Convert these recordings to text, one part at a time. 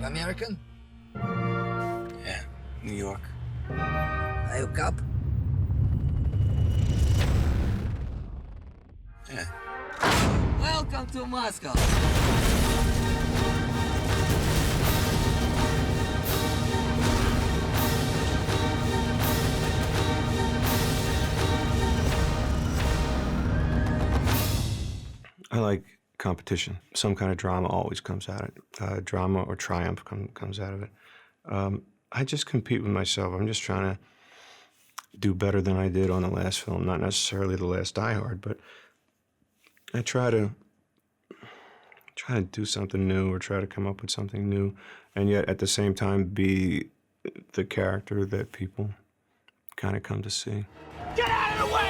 American? Yeah, New York. Are you cop? Yeah. Welcome to Moscow. I like competition. Some kind of drama always comes out of it. Drama or triumph comes out of it. I just compete with myself. I'm just trying to do better than I did on the last film. Not necessarily the last Die Hard, but I try to do something new or try to come up with something new, and yet at the same time be the character that people kind of come to see. Get out of the way!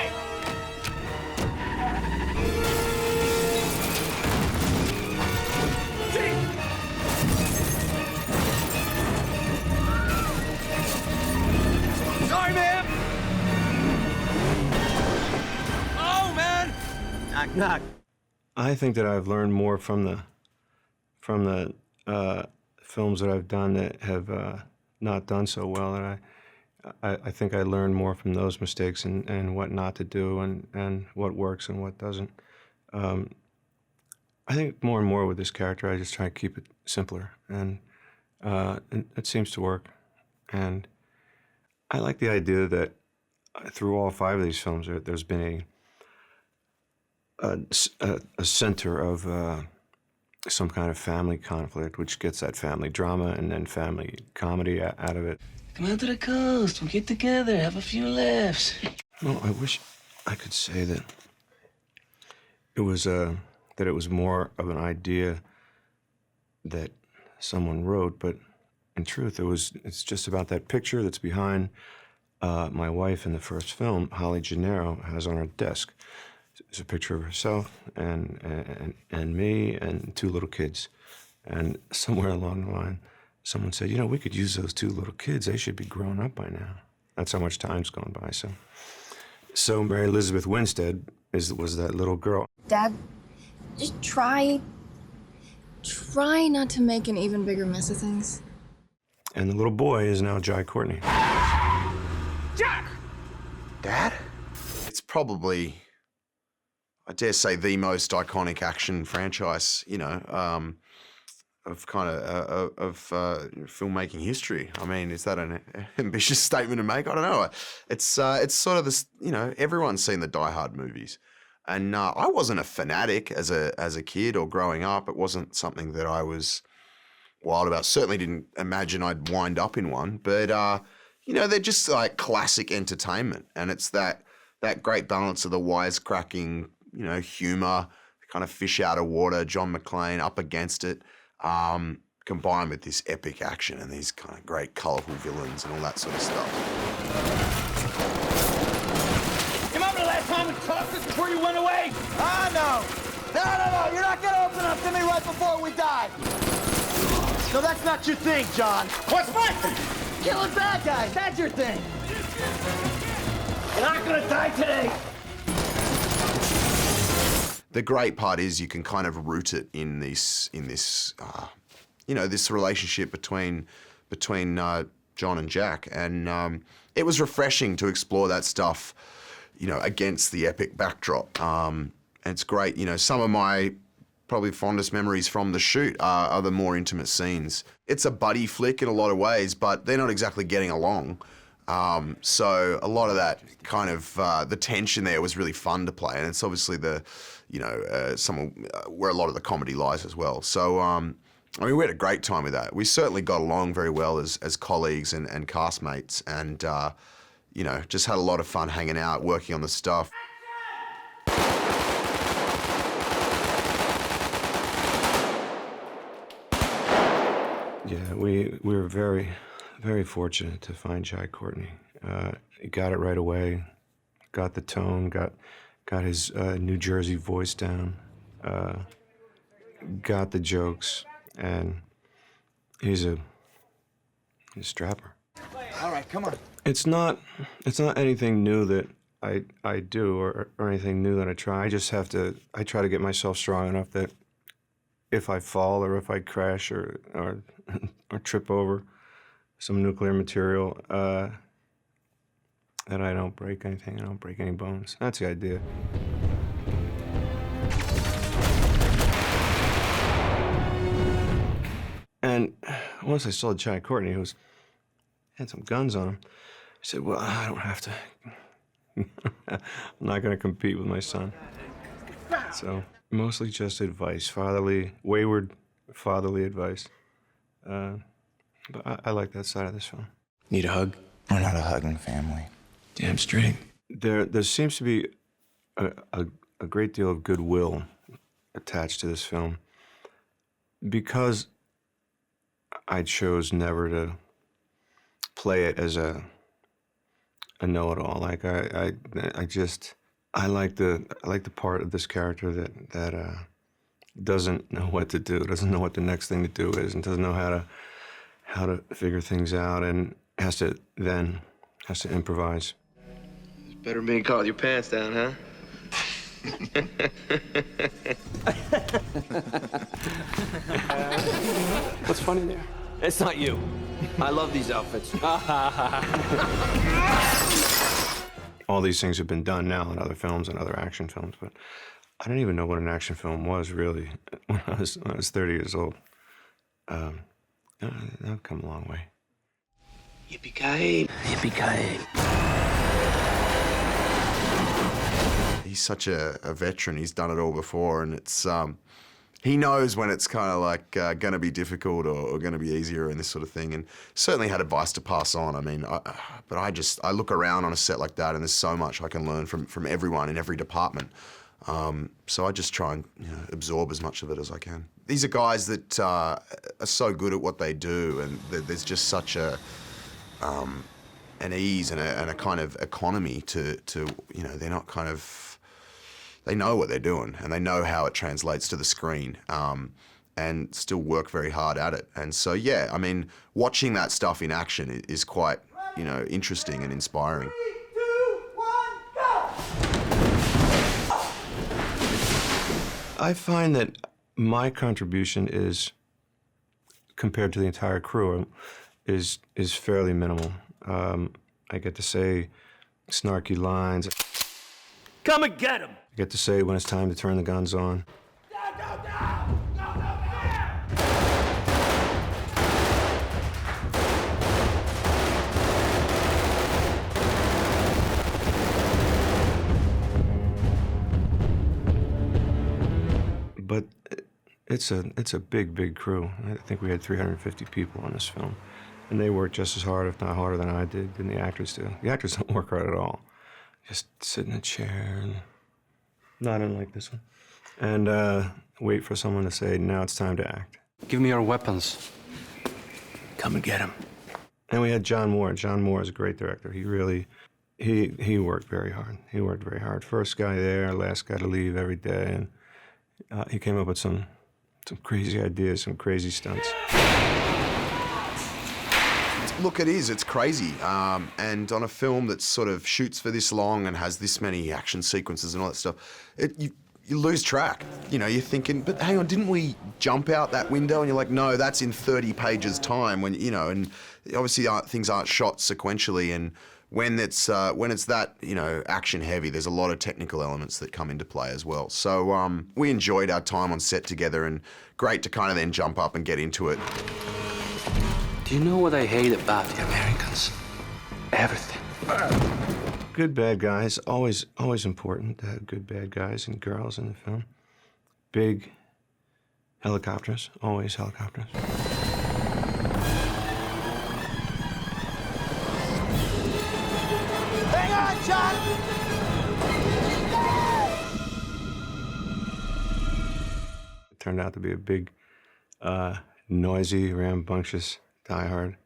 Sorry, ma'am! Oh, man! Knock, knock. I think that I've learned more from the films that I've done that have not done so well, and I think I learned more from those mistakes and what not to do and what works and what doesn't. I think more and more with this character, I just try to keep it simpler, and it seems to work. And I like the idea that through all 5 of these films, there's been a center of some kind of family conflict, which gets that family drama and then family comedy out of it. Come out to the coast. We'll get together, have a few laughs. Well, I wish I could say that it was more of an idea that someone wrote, but in truth, it's just about that picture that's behind my wife in the first film. Holly Gennaro has on her desk. It's a picture of herself and me and 2 little kids. And somewhere along the line, someone said, we could use those 2 little kids. They should be grown up by now. That's how much time's gone by. So Mary Elizabeth Winstead was that little girl. Dad, just try not to make an even bigger mess of things. And the little boy is now Jai Courtney. Jack! Dad? It's probably, I dare say, the most iconic action franchise, of filmmaking history. I mean, is that an ambitious statement to make? I don't know. It's sort of this, everyone's seen the Die Hard movies, and I wasn't a fanatic as a kid or growing up. It wasn't something that I was wild about. Certainly didn't imagine I'd wind up in one, but they're just like classic entertainment, and it's that great balance of the wisecracking, humor, kind of fish out of water, John McClane up against it, combined with this epic action and these kind of great colourful villains and all that sort of stuff. Remember the last time we talked just before you went away? Ah, no, you're not gonna open up to me right before we die. No, that's not your thing, John. What's my thing? Killing bad guys, that's your thing. You're not gonna die today. The great part is you can kind of root it in this relationship between John and Jack, and it was refreshing to explore that stuff, against the epic backdrop. And it's great, some of my probably fondest memories from the shoot are the more intimate scenes. It's a buddy flick in a lot of ways, but they're not exactly getting along. So a lot of that kind of the tension there was really fun to play, and it's obviously where a lot of the comedy lies as well. So we had a great time with that. We certainly got along very well as colleagues and castmates, and just had a lot of fun hanging out, working on the stuff. Yeah, we were very, very fortunate to find Jai Courtney. He got it right away, got the tone, got his New Jersey voice down, got the jokes, and he's a strapper. All right, come on. It's not anything new that I do or anything new that I try. I try to get myself strong enough that if I fall or if I crash or or trip over some nuclear material, that I don't break anything. I don't break any bones. That's the idea. And once I saw Giant Courtney, who had some guns on him, I said, well, I don't have to. I'm not going to compete with my son. So mostly just advice, wayward fatherly advice. But I like that side of this film. Need a hug? We're not a hugging family. Damn straight. There seems to be a great deal of goodwill attached to this film because I chose never to play it as a know-it-all. Like I like the part of this character that doesn't know what to do, doesn't know what the next thing to do is, and doesn't know how to figure things out, and has to improvise. It's better than being caught with your pants down, huh? What's funny there? It's not you. I love these outfits. All these things have been done now in other films and other action films, but I didn't even know what an action film was really when I was 30 years old. I've come a long way. Yippee-ki-yay. Yippee-ki-yay. He's such a veteran. He's done it all before, and it's he knows when it's kind of like going to be difficult or going to be easier and this sort of thing, and certainly had advice to pass on. I mean, but I look around on a set like that, and there's so much I can learn from everyone in every department. So I just try and absorb as much of it as I can. These are guys that are so good at what they do, and there's just such an ease and a kind of economy to they're not kind of. They know what they're doing, and they know how it translates to the screen, and still work very hard at it. And so, yeah, I mean, watching that stuff in action is quite, interesting and inspiring. 3, 2, 1, go! I find that my contribution is, compared to the entire crew, is fairly minimal. I get to say snarky lines. Come and get him! I get to say when it's time to turn the guns on. But it's a big crew. I think we had 350 people on this film, and they worked just as hard, if not harder, than I did, than the actors do. The actors don't work hard at all. Just sit in a chair and not unlike this one, and wait for someone to say, now it's time to act. Give me your weapons. Come and get him. And we had John Moore. John Moore is a great director. He really, he worked very hard. He worked very hard. First guy there, last guy to leave every day, and he came up with some crazy ideas, some crazy stunts. Look, it is. It's crazy. And on a film that sort of shoots for this long and has this many action sequences and all that stuff, you lose track. You're thinking, but hang on, didn't we jump out that window? And you're like, no, that's in 30 pages time. When and obviously things aren't shot sequentially. And when it's that action heavy, there's a lot of technical elements that come into play as well. So we enjoyed our time on set together, and great to kind of then jump up and get into it. Do you know what I hate about the Americans? Everything. Good bad guys, always important to have good bad guys and girls in the film. Big helicopters, always helicopters. Hang on, John! It turned out to be a big, noisy, rambunctious Die Hard.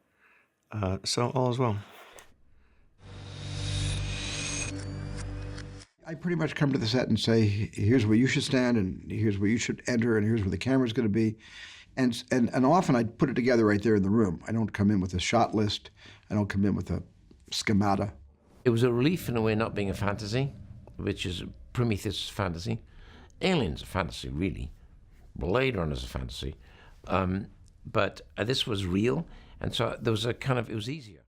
So all is well. I pretty much come to the set and say, here's where you should stand, and here's where you should enter, and here's where the camera's going to be. And often I put it together right there in the room. I don't come in with a shot list. I don't come in with a schemata. It was a relief in a way not being a fantasy, which is Prometheus fantasy. Aliens are fantasy, really. Blade Runner's a fantasy. But this was real, and so there was a kind of, it was easier.